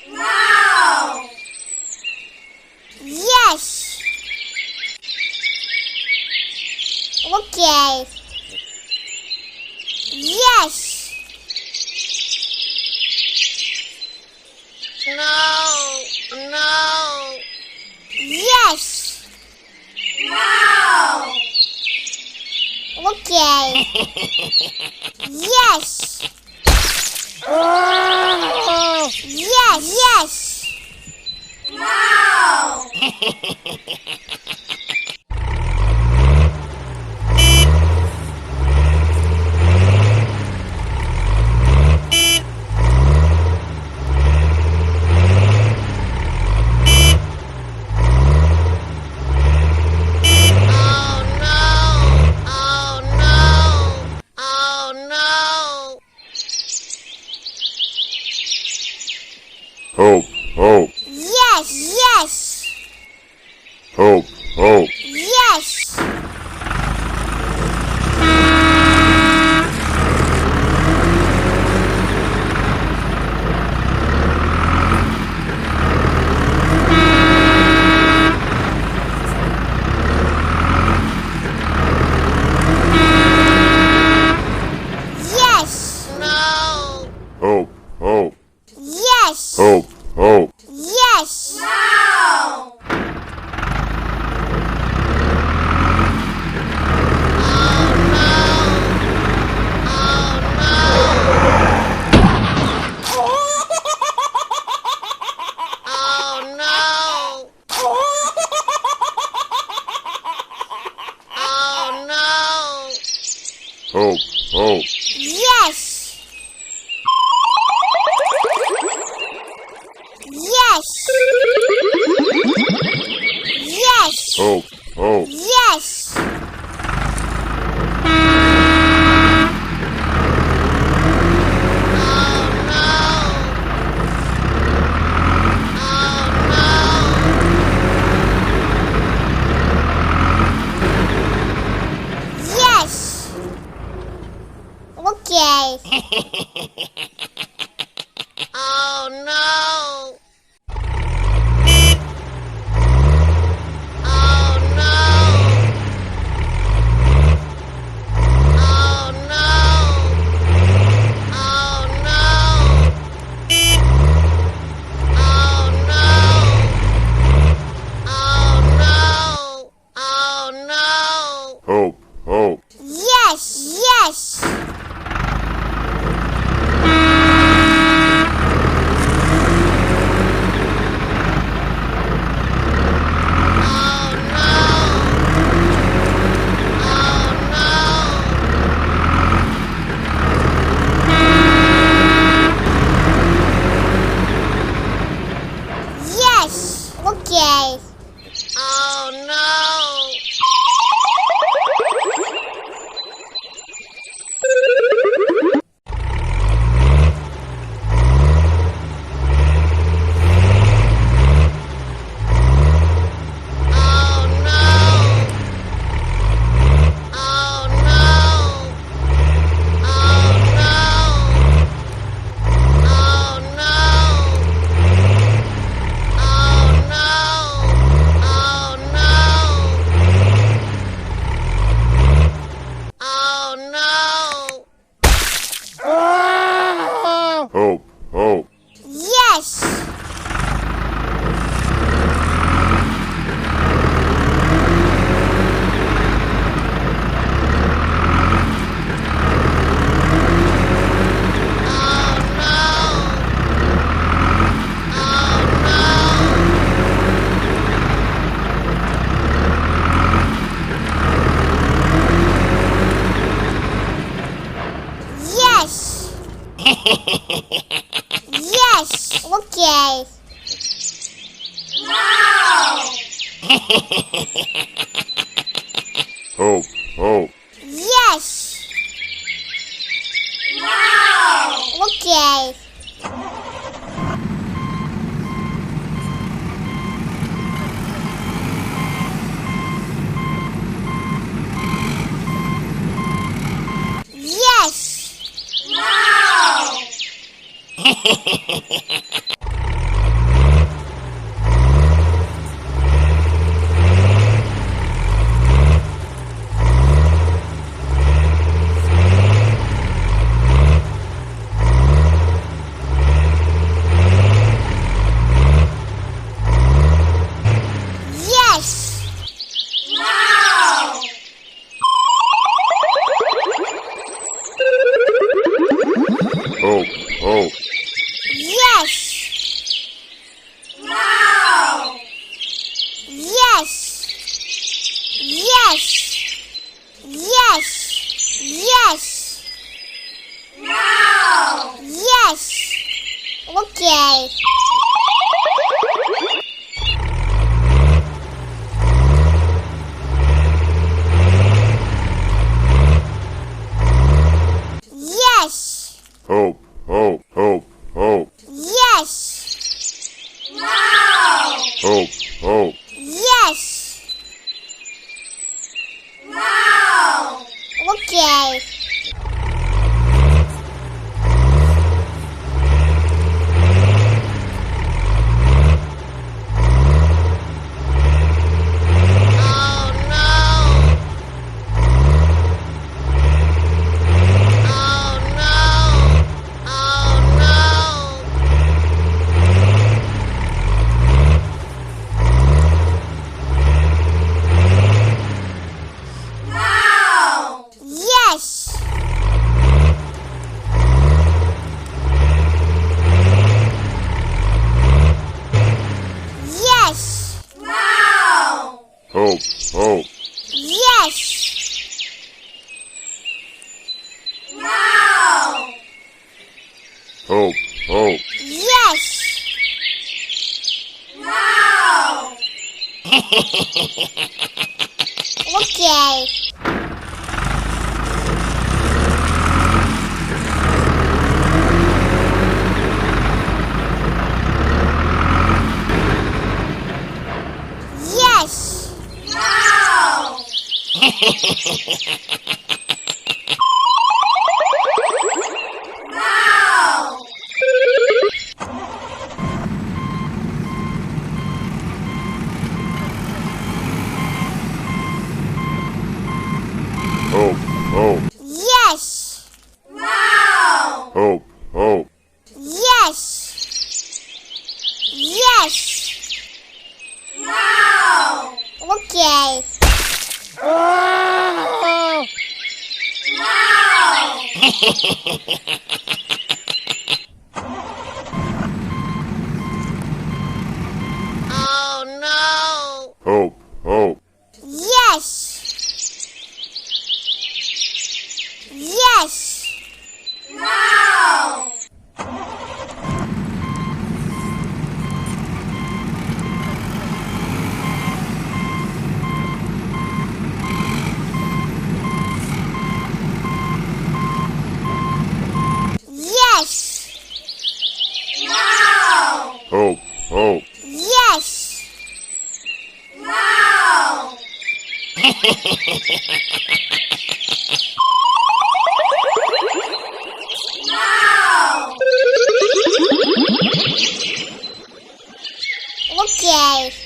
Wow! Yes. Okay. Yes. No, no. Yes. Wow! Okay. Yes. Yes. Yes. Wow! Hope, hope, Yes. Yes. hope, hope. Yes. Yes. No. Hope, hope, Yes. hope, hope. Yes. Wow! Oh no. Oh no. Hope, hope. Yes. Yes. Yes. Hope, hope. Yes. Yes. Okay. Oh no. Hope, hope. Yes. Yes. Yes. Okay. Oh no. Hope, hope. Yes. Yes. Yes. Okay. Wow! Hope, hope. Yes. Wow! Okay. Yes. Wow! Okay. Oh no! Oh no! Oh no! No! Yes. Yes. No! Hope, hope, Yes. No! hope, hope. Yes. No! Okay. Yes. No! No! Hope, hope, Yes. No! hope, hope. Yes. Yes. No! Okay. No! Oh no! Hope, hope. Yes. Yes. No! Yes. No! Hope, hope. Yes. No! No! Okay.